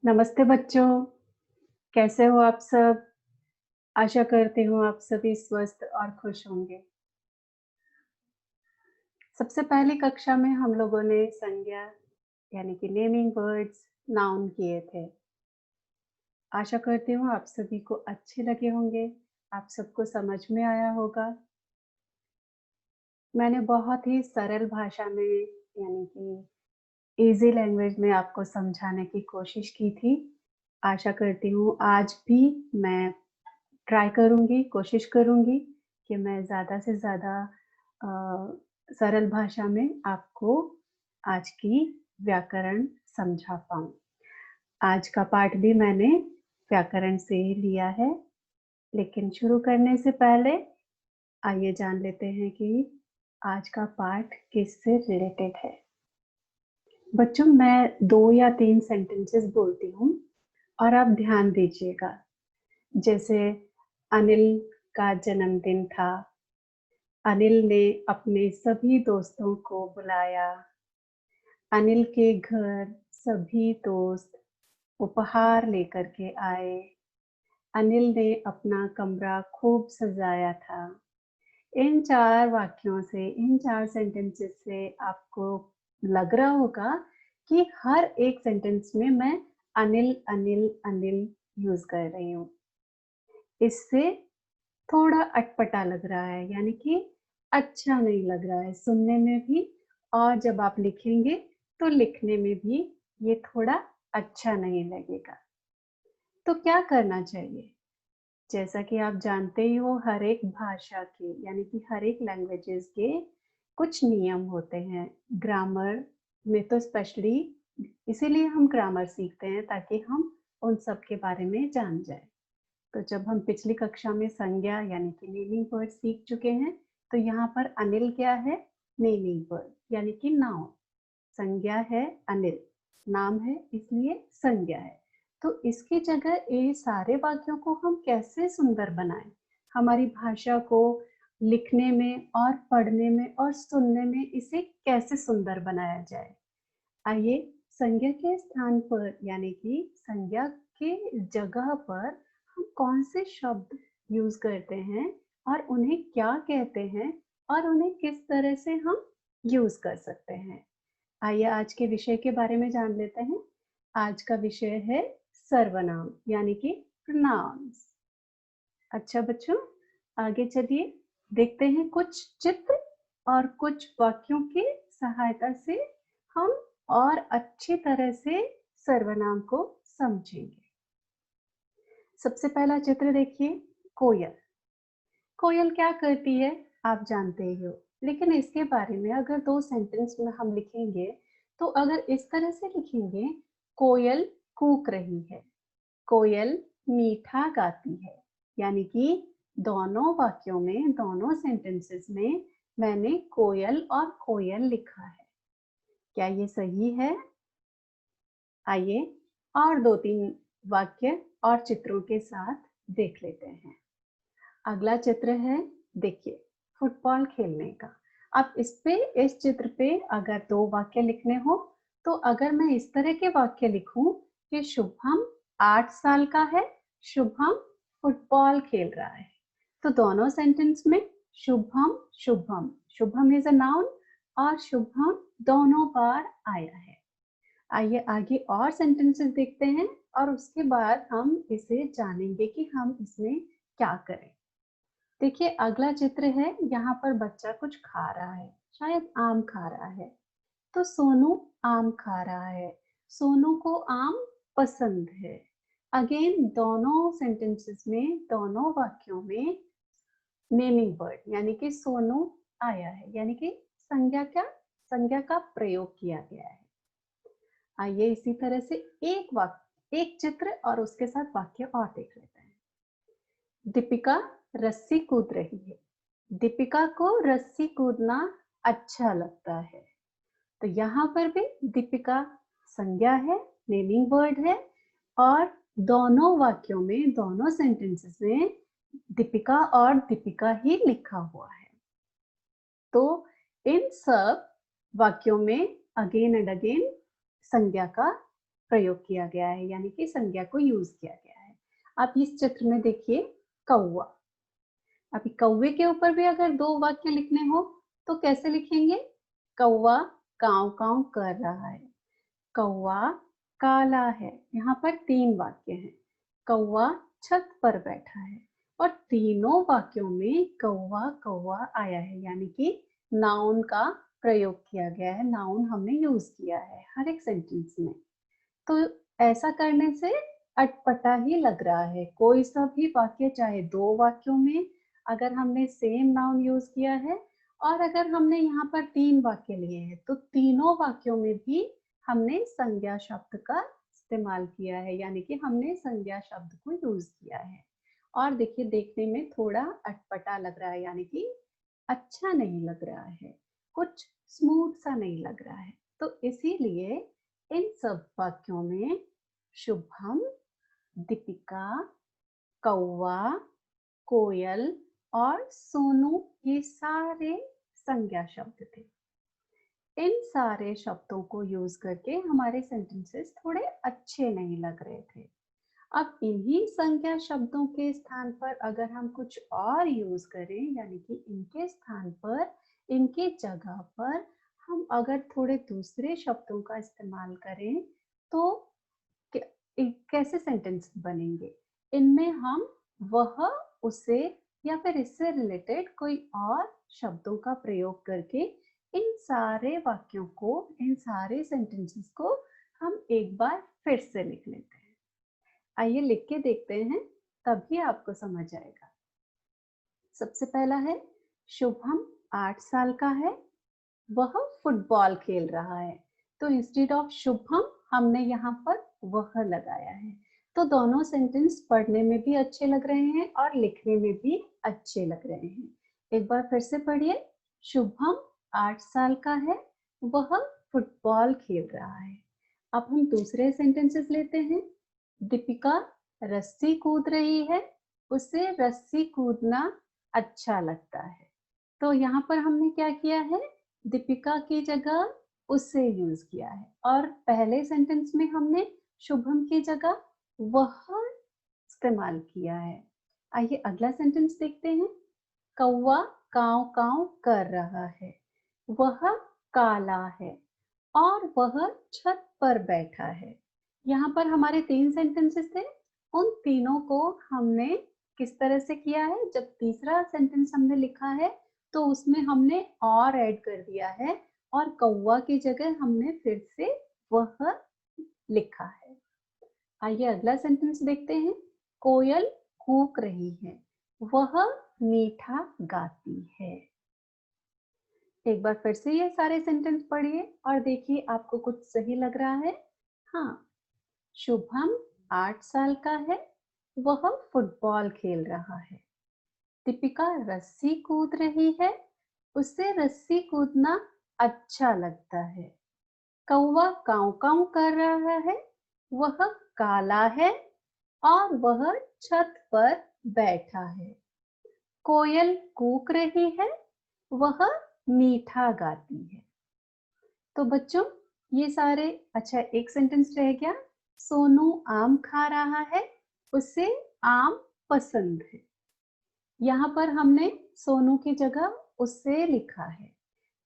नमस्ते बच्चों, कैसे हो आप सब? आशा करती हूँ आप सभी स्वस्थ और खुश होंगे। सबसे पहली कक्षा में हम लोगों ने संज्ञा यानी कि नेमिंग वर्ड्स, नाउन किए थे। आशा करती हूँ आप सभी को अच्छे लगे होंगे, आप सबको समझ में आया होगा। मैंने बहुत ही सरल भाषा में यानी कि ईज़ी लैंग्वेज में आपको समझाने की कोशिश की थी। आशा करती हूँ आज भी मैं ट्राई करूँगी, कोशिश करूँगी कि मैं ज़्यादा से ज़्यादा सरल भाषा में आपको आज की व्याकरण समझा पाऊँ। आज का पाठ भी मैंने व्याकरण से ही लिया है, लेकिन शुरू करने से पहले आइए जान लेते हैं कि आज का पाठ किससे रिलेटेड है। बच्चों, मैं 2 या 3 सेंटेंसेस बोलती हूँ और आप ध्यान दीजिएगा। जैसे अनिल का जन्मदिन था। अनिल ने अपने सभी दोस्तों को बुलाया। अनिल के घर सभी दोस्त उपहार लेकर के आए। अनिल ने अपना कमरा खूब सजाया था। इन 4 वाक्यों से, इन 4 सेंटेंसेस से आपको लग रहा होगा कि हर एक सेंटेंस में मैं अनिल, अनिल, अनिल यूज़ कर रही हूँ। इससे थोड़ा अटपटा लग रहा है, यानी कि अच्छा नहीं लग रहा है सुनने में भी, और जब आप लिखेंगे तो लिखने में भी ये थोड़ा अच्छा नहीं लगेगा। तो क्या करना चाहिए? जैसा कि आप जानते ही हो, हर एक भाषा के यानी कि हर एक लैंग्वेजेस के कुछ नियम होते हैं। ग्रामर में तो स्पेशली इसीलिए हम ग्रामर सीखते हैं ताकि हम उन सब के बारे में जान जाए। तो जब हम पिछली कक्षा में संज्ञा यानी कि नेमिंग वर्ड सीख चुके हैं, तो यहाँ पर अनिल क्या है? नेमिंग वर्ड यानी कि नाउन। संज्ञा है अनिल, नाम है इसलिए संज्ञा है। तो इसकी जगह ये सारे वाक्यों को हम कैसे सुंदर बनाएं? हमारी भाषा को लिखने में और पढ़ने में और सुनने में इसे कैसे सुंदर बनाया जाए? आइए संज्ञा के स्थान पर यानी कि संज्ञा के जगह पर हम कौन से शब्द यूज करते हैं और उन्हें क्या कहते हैं और उन्हें किस तरह से हम यूज कर सकते हैं। आइए आज के विषय के बारे में जान लेते हैं। आज का विषय है सर्वनाम यानी कि प्रोनाउंस। अच्छा बच्चों, आगे चलिए देखते हैं कुछ चित्र और कुछ वाक्यों की सहायता से हम और अच्छी तरह से सर्वनाम को समझेंगे। सबसे पहला चित्र देखिए, कोयल। कोयल क्या करती है आप जानते ही हो, लेकिन इसके बारे में अगर 2 सेंटेंस में हम लिखेंगे तो अगर इस तरह से लिखेंगे, कोयल कूक रही है, कोयल मीठा गाती है, यानी कि दोनों वाक्यों में, दोनों सेंटेंसेस में मैंने कोयल और कोयल लिखा है। क्या ये सही है? आइए और 2-3 वाक्य और चित्रों के साथ देख लेते हैं। अगला चित्र है, देखिए, फुटबॉल खेलने का। अब इस चित्र पे अगर 2 वाक्य लिखने हो तो अगर मैं इस तरह के वाक्य लिखूं कि शुभम 8 साल का है, शुभम फुटबॉल खेल रहा है, तो दोनों सेंटेंस में Shubham, Shubham, Shubham is a noun और शुभम दोनों बार आया है। आइए आगे और सेंटेंसेस देखते हैं और उसके बाद हम इसे जानेंगे कि हम इसमें क्या करें। देखिए अगला चित्र है, यहाँ पर बच्चा कुछ खा रहा है, शायद आम खा रहा है। तो सोनू आम खा रहा है, सोनू को आम पसंद है। अगेन दोनों सेंटेंसेस में, दोनों वाक्यों में नेमिंग वर्ड यानी कि सोनू आया है, यानी कि संज्ञा का प्रयोग किया गया है। आइए इसी तरह से एक चित्र और उसके साथ वाक्य और देख लेते हैं। दीपिका रस्सी कूद रही है, दीपिका को रस्सी कूदना अच्छा लगता है। तो यहाँ पर भी दीपिका संज्ञा है, नेमिंग वर्ड है, और दोनों वाक्यों में, दोनों सेंटेंसेस में दीपिका और दीपिका ही लिखा हुआ है। तो इन सब वाक्यों में अगेन एंड अगेन संज्ञा का प्रयोग किया गया है, यानी कि संज्ञा को यूज किया गया है। आप इस चित्र में देखिए कौवा। अभी कौवे के ऊपर भी अगर 2 वाक्य लिखने हो तो कैसे लिखेंगे? कौवा काँव काँव कर रहा है, कौवा काला है। यहाँ पर 3 वाक्य हैं। कौवा छत पर बैठा है और तीनों वाक्यों में कौवा कौवा आया है, यानी कि नाउन का प्रयोग किया गया है, नाउन हमने यूज किया है हर एक सेंटेंस में। तो ऐसा करने से अटपटा ही लग रहा है। कोई सा भी वाक्य, चाहे 2 वाक्यों में अगर हमने सेम नाउन यूज किया है और अगर हमने यहाँ पर 3 वाक्य लिए हैं तो तीनों वाक्यों में भी हमने संज्ञा शब्द का इस्तेमाल किया है, यानी कि हमने संज्ञा शब्द को यूज किया है। और देखिए देखने में थोड़ा अटपटा लग रहा है, यानी कि अच्छा नहीं लग रहा है, कुछ स्मूथ सा नहीं लग रहा है। तो इसीलिए इन सब वाक्यों में शुभम, दीपिका, कौवा, कोयल और सोनू ये सारे संज्ञा शब्द थे। इन सारे शब्दों को यूज करके हमारे सेंटेंसेस थोड़े अच्छे नहीं लग रहे थे। अब इन्हीं संज्ञा शब्दों के स्थान पर अगर हम कुछ और यूज करें, यानी कि इनके स्थान पर, इनके जगह पर हम अगर थोड़े दूसरे शब्दों का इस्तेमाल करें तो कैसे सेंटेंस बनेंगे? इनमें हम वह, उसे या फिर इससे रिलेटेड कोई और शब्दों का प्रयोग करके इन सारे वाक्यों को, इन सारे सेंटेंसेस को हम एक बार फिर से लिख लेते हैं। आइए लिख के देखते हैं, तभी आपको समझ आएगा। सबसे पहला है शुभम 8 साल का है, वह फुटबॉल खेल रहा है। तो इंस्टेड ऑफ शुभम हमने यहाँ पर वह लगाया है। तो दोनों सेंटेंस पढ़ने में भी अच्छे लग रहे हैं और लिखने में भी अच्छे लग रहे हैं। एक बार फिर से पढ़िए। शुभम 8 साल का है, वह फुटबॉल खेल रहा है। अब हम दूसरे सेंटेंसेस लेते हैं। दीपिका रस्सी कूद रही है, उसे रस्सी कूदना अच्छा लगता है। तो यहाँ पर हमने क्या किया है? दीपिका की जगह उसे यूज किया है और पहले सेंटेंस में हमने शुभम की जगह वह इस्तेमाल किया है। आइए अगला सेंटेंस देखते हैं। कौवा काव काव कर रहा है, वह काला है और वह छत पर बैठा है। यहाँ पर हमारे 3 सेंटेंसेस थे। उन तीनों को हमने किस तरह से किया है? जब तीसरा सेंटेंस हमने लिखा है तो उसमें हमने और ऐड कर दिया है और कौवा की जगह हमने फिर से वह लिखा है। आइए अगला सेंटेंस देखते हैं। कोयल कूक रही है, वह मीठा गाती है। एक बार फिर से ये सारे सेंटेंस पढ़िए और देखिए आपको कुछ सही लग रहा है? हाँ, शुभम 8 साल का है, वह फुटबॉल खेल रहा है। दीपिका रस्सी कूद रही है, उसे रस्सी कूदना अच्छा लगता है। कौवा काव काव कर रहा है, वह काला है और वह छत पर बैठा है। कोयल कूक रही है, वह मीठा गाती है। तो बच्चों ये सारे, अच्छा एक सेंटेंस रह गया। सोनू आम खा रहा है, उसे आम पसंद है। यहाँ पर हमने सोनू की जगह उसे लिखा है।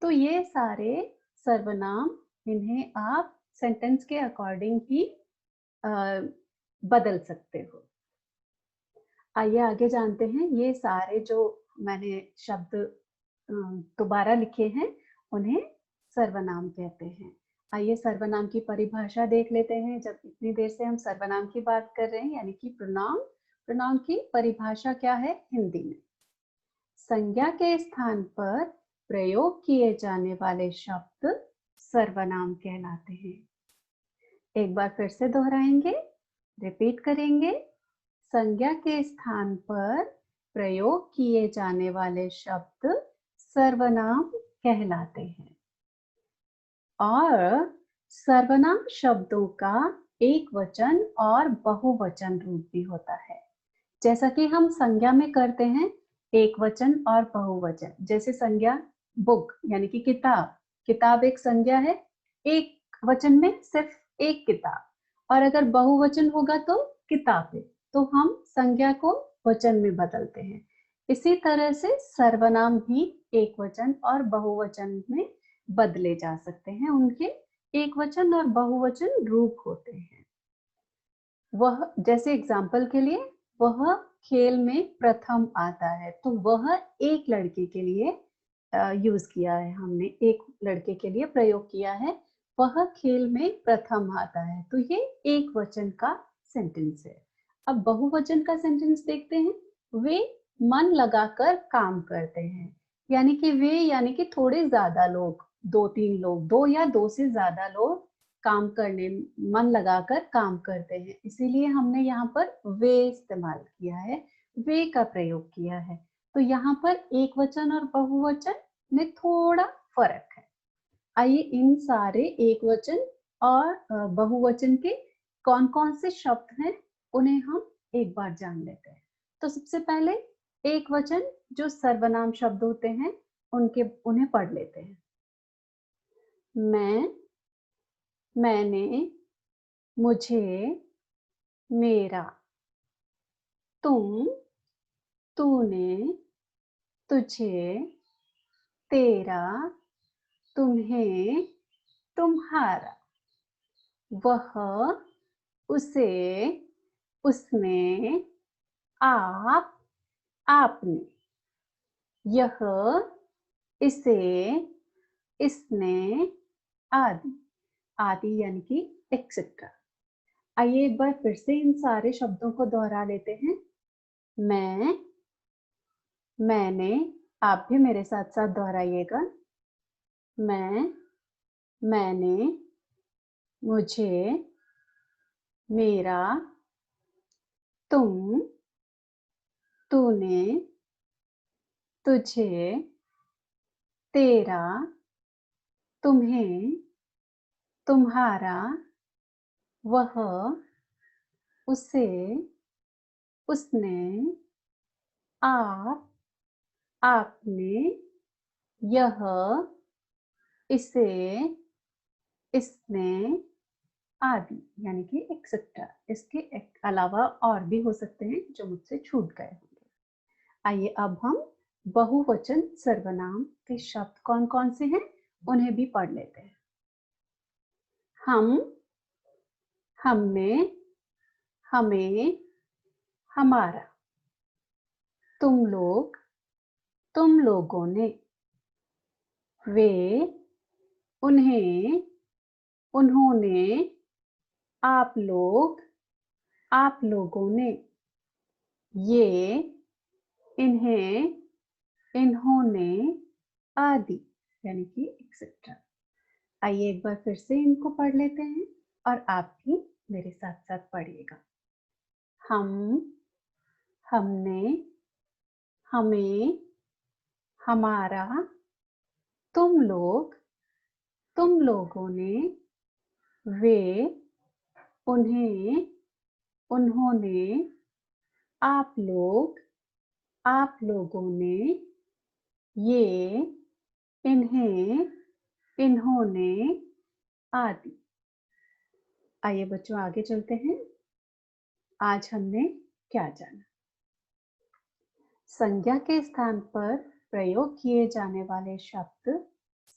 तो ये सारे सर्वनाम, इन्हें आप सेंटेंस के अकॉर्डिंग ही बदल सकते हो। आइए आगे जानते हैं। ये सारे जो मैंने शब्द दोबारा लिखे हैं उन्हें सर्वनाम कहते हैं। आइए सर्वनाम की परिभाषा देख लेते हैं। जब इतनी देर से हम सर्वनाम की बात कर रहे हैं, यानी कि प्रोनाउन, प्रोनाउन की परिभाषा क्या है हिंदी में? संज्ञा के स्थान पर प्रयोग किए जाने वाले शब्द सर्वनाम कहलाते हैं। एक बार फिर से दोहराएंगे, रिपीट करेंगे। संज्ञा के स्थान पर प्रयोग किए जाने वाले शब्द सर्वनाम कहलाते हैं। और सर्वनाम शब्दों का एक वचन और बहुवचन रूप भी होता है। जैसा कि हम संज्ञा में करते हैं एक वचन और बहुवचन। जैसे संज्ञा बुक यानी कि किताब, किताब एक संज्ञा है, एक वचन में सिर्फ एक किताब। और अगर बहुवचन होगा तो किताबें। तो हम संज्ञा को वचन में बदलते हैं। इसी तरह से सर्वनाम भी एक वचन और बहुवचन में बदले जा सकते हैं। उनके एक वचन और बहुवचन रूप होते हैं। वह, जैसे एग्जाम्पल के लिए, वह खेल में प्रथम आता है, तो वह एक लड़के के लिए यूज किया है, हमने एक लड़के के लिए प्रयोग किया है। वह खेल में प्रथम आता है, तो ये एक वचन का सेंटेंस है। अब बहुवचन का सेंटेंस देखते हैं। वे मन लगाकर काम करते हैं, यानी कि वे यानी कि थोड़े ज्यादा लोग, 2-3 लोग, 2 या 2 से ज्यादा लोग काम करने, मन लगाकर काम करते हैं, इसीलिए हमने यहाँ पर वे इस्तेमाल किया है, वे का प्रयोग किया है। तो यहाँ पर एक वचन और बहुवचन में थोड़ा फर्क है। आइए इन सारे एक वचन और बहुवचन के कौन कौन से शब्द हैं उन्हें हम एक बार जान लेते हैं। तो सबसे पहले एक वचन जो सर्वनाम शब्द होते हैं उन्हें पढ़ लेते हैं। मैं, मैंने, मुझे, मेरा, तुम, तूने, तुझे, तेरा, तुम्हें, तुम्हारा, वह, उसे, उसने, आप, आपने, यह, इसे, इसने, आदि। आदि यानी कि एक्सेट्रा। आइए एक बार फिर से इन सारे शब्दों को दोहरा लेते हैं। मैं, मैंने, आप भी मेरे साथ साथ दोहराइएगा। मैं, मैंने, मुझे, मेरा, तुम, तूने, तुझे, तेरा, तुम्हें, तुम्हारा, वह, उसे, उसने, आप, आपने, यह, इसे, इसने, आदि यानी कि एक्सेट्रा। इसके अलावा और भी हो सकते हैं जो मुझसे छूट गए होंगे। आइए अब हम बहुवचन सर्वनाम के शब्द कौन कौन से हैं उन्हें भी पढ़ लेते हैं। हम, हमने, हमें, हमारा, तुम लोग, तुम लोगों ने, वे, उन्हें, उन्होंने, आप लोग, आप लोगों ने, ये, इन्हें, इन्होंने, आदि यानी कि एक्सेट्रा। आइए एक बार फिर से इनको पढ़ लेते हैं और आप भी मेरे साथ साथ पढ़िएगा। हम, हमने, हमें, हमारा, तुम लोग, तुम लोगों ने, वे, उन्हें, उन्होंने, आप लोग, आप लोगों ने, ये, इन्हें, इन्होंने, आदि। आइए बच्चों आगे चलते हैं। आज हमने क्या जाना? संज्ञा के स्थान पर प्रयोग किए जाने वाले शब्द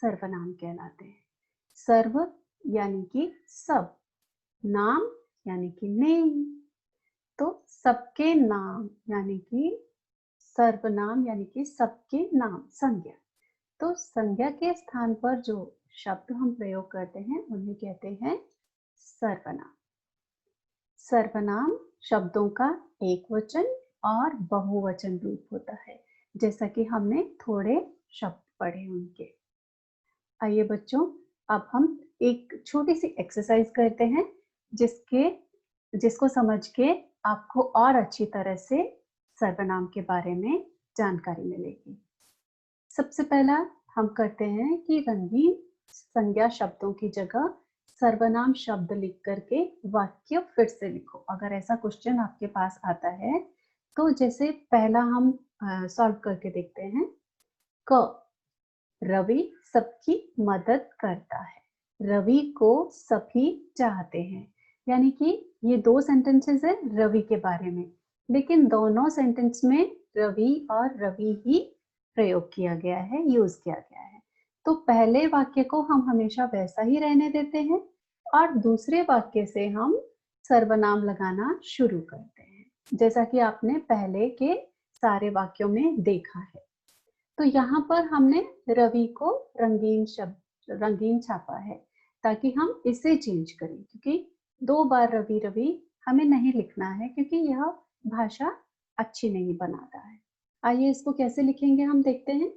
सर्वनाम कहलाते हैं। सर्व यानी कि सब, नाम यानी कि नेम, तो सबके नाम यानी कि सर्वनाम यानी कि सबके नाम, संज्ञा। तो संज्ञा के स्थान पर जो शब्द हम प्रयोग करते हैं उन्हें कहते हैं सर्वनाम। सर्वनाम शब्दों का एक वचन और बहुवचन रूप होता है, जैसा कि हमने थोड़े शब्द पढ़े उनके। आइए बच्चों अब हम एक छोटी सी एक्सरसाइज करते हैं जिसको समझ के आपको और अच्छी तरह से सर्वनाम के बारे में जानकारी मिलेगी। सबसे पहला हम करते हैं कि रंगीन संज्ञा शब्दों की जगह सर्वनाम शब्द लिख करके वाक्य फिर से लिखो। अगर ऐसा क्वेश्चन आपके पास आता है तो जैसे पहला हम सॉल्व करके देखते हैं। क, रवि सबकी मदद करता है। रवि को सभी चाहते हैं, यानी कि ये 2 सेंटेंसेस हैं रवि के बारे में, लेकिन दोनों सेंटेंस में रवि और रवि ही प्रयोग किया गया है, यूज किया गया है। तो पहले वाक्य को हम हमेशा वैसा ही रहने देते हैं और दूसरे वाक्य से हम सर्वनाम लगाना शुरू करते हैं, जैसा कि आपने पहले के सारे वाक्यों में देखा है। तो यहाँ पर हमने रवि को रंगीन छापा है ताकि हम इसे चेंज करें, क्योंकि 2 बार रवि रवि हमें नहीं लिखना है, क्योंकि यह भाषा अच्छी नहीं बनाता है। आइए इसको कैसे लिखेंगे हम देखते हैं।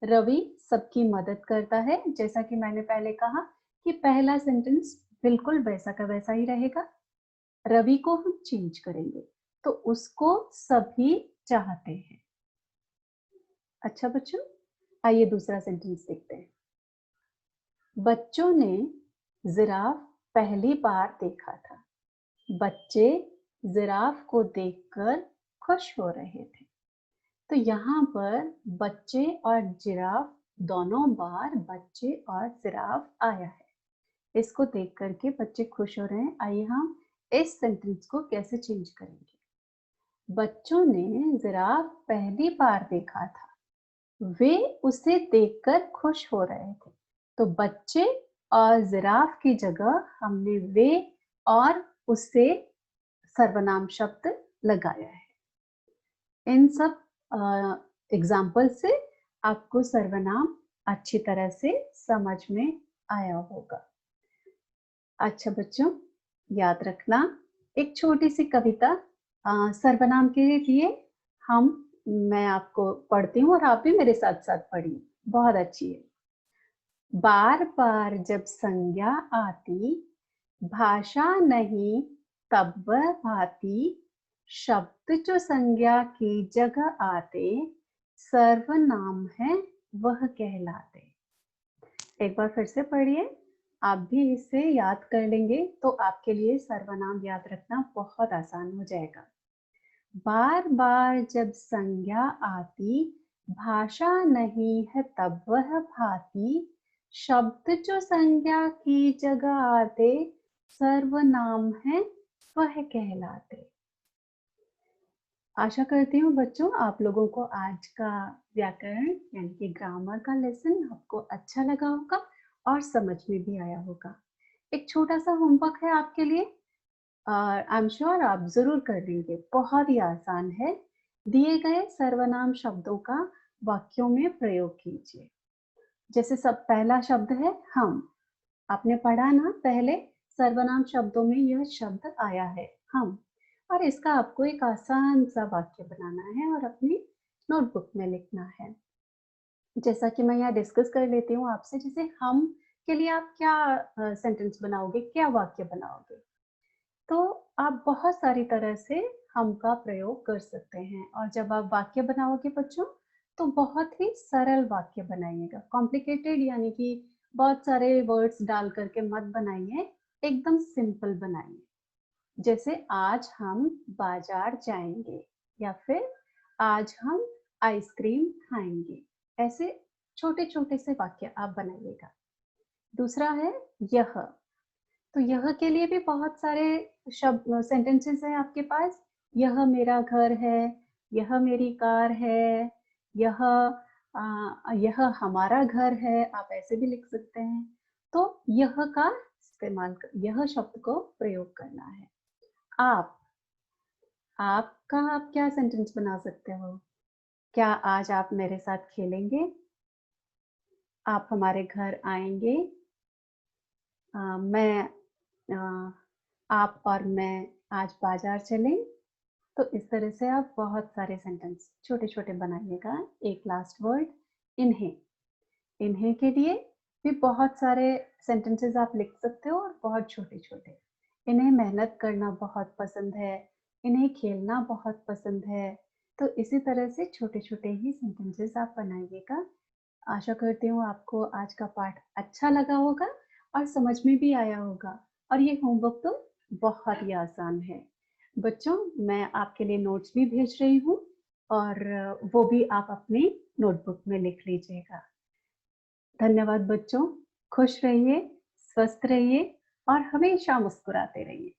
रवि सबकी मदद करता है, जैसा कि मैंने पहले कहा कि पहला सेंटेंस बिल्कुल वैसा का वैसा ही रहेगा। रवि को हम चेंज करेंगे तो उसको सभी चाहते हैं। अच्छा बच्चों, आइए दूसरा सेंटेंस देखते हैं। बच्चों ने जिराफ पहली बार देखा था। बच्चे जिराफ को देखकर खुश हो रहे थे। तो यहाँ पर बच्चे और जिराफ दोनों बार बच्चे और जिराफ आया है। इसको देख करके बच्चे खुश हो रहे हैं। आइए हम इस सेंटेंस को कैसे चेंज करेंगे। बच्चों ने जिराफ पहली बार देखा था। वे उसे देखकर खुश हो रहे थे। तो बच्चे और जिराफ की जगह हमने वे और उससे सर्वनाम शब्द लगाया है। इन सब एग्जाम्पल से आपको सर्वनाम अच्छी तरह से समझ में आया होगा। अच्छा बच्चों, याद रखना एक छोटी सी कविता सर्वनाम के लिए मैं आपको पढ़ती हूँ और आप भी मेरे साथ साथ पढ़िए, बहुत अच्छी है। बार बार जब संज्ञा आती, भाषा नहीं तब वह भांति, शब्द जो संज्ञा की जगह आते, सर्वनाम है वह कहलाते। एक बार फिर से पढ़िए, आप भी इसे याद कर लेंगे तो आपके लिए सर्वनाम याद रखना बहुत आसान हो जाएगा। बार बार जब संज्ञा आती, भाषा नहीं है तब वह भांति, शब्द जो संज्ञा की जगह आते, सर्वनाम है वह कहलाते। आशा करती हूँ बच्चों आप लोगों को आज का व्याकरण यानी कि ग्रामर का लेसन आपको अच्छा लगा होगा और समझ में भी आया होगा। एक छोटा सा होमवर्क है आपके लिए, आई एम श्योर आप जरूर कर लेंगे। बहुत ही आसान है। दिए गए सर्वनाम शब्दों का वाक्यों में प्रयोग कीजिए। जैसे सब पहला शब्द है हम। आपने पढ़ा ना पहले सर्वनाम शब्दों में यह शब्द आया है हम, और इसका आपको एक आसान सा वाक्य बनाना है और अपनी नोटबुक में लिखना है। जैसा कि मैं यहाँ डिस्कस कर लेती हूँ आपसे, जैसे हम के लिए आप क्या सेंटेंस बनाओगे, क्या वाक्य बनाओगे। तो आप बहुत सारी तरह से हम का प्रयोग कर सकते हैं, और जब आप वाक्य बनाओगे बच्चों तो बहुत ही सरल वाक्य बनाइएगा। कॉम्प्लिकेटेड यानी कि बहुत सारे वर्ड्स डाल करके मत बनाइए, एकदम सिंपल बनाइए। जैसे आज हम बाजार जाएंगे, या फिर आज हम आइसक्रीम खाएंगे। ऐसे छोटे छोटे से वाक्य आप बनाइएगा। दूसरा है यह। तो यह के लिए भी बहुत सारे शब्द सेंटेंसेस हैं आपके पास। यह मेरा घर है, यह मेरी कार है, यह हमारा घर है, आप ऐसे भी लिख सकते हैं। तो यह का इस्तेमाल यह शब्द को प्रयोग करना है। आप, आपका आप क्या सेंटेंस बना सकते हो। क्या आज आप मेरे साथ खेलेंगे, आप हमारे घर आएंगे, आप और मैं आज बाजार चलें। तो इस तरह से आप बहुत सारे सेंटेंस छोटे छोटे बनाइएगा। एक लास्ट वर्ड इन्हें। इन्हें के लिए भी बहुत सारे सेंटेंसेस आप लिख सकते हो और बहुत छोटे छोटे। इन्हें मेहनत करना बहुत पसंद है, इन्हें खेलना बहुत पसंद है। तो इसी तरह से छोटे छोटे ही सेंटेंसेस आप बनाइएगा। आशा करती हूँ आपको आज का पाठ अच्छा लगा होगा और समझ में भी आया होगा। और ये होमवर्क तो बहुत ही आसान है बच्चों। मैं आपके लिए नोट्स भी भेज रही हूँ और वो भी आप अपनी नोटबुक में लिख लीजिएगा। धन्यवाद बच्चों। खुश रहिए, स्वस्थ रहिए और हमेशा मुस्कुराते रहिए।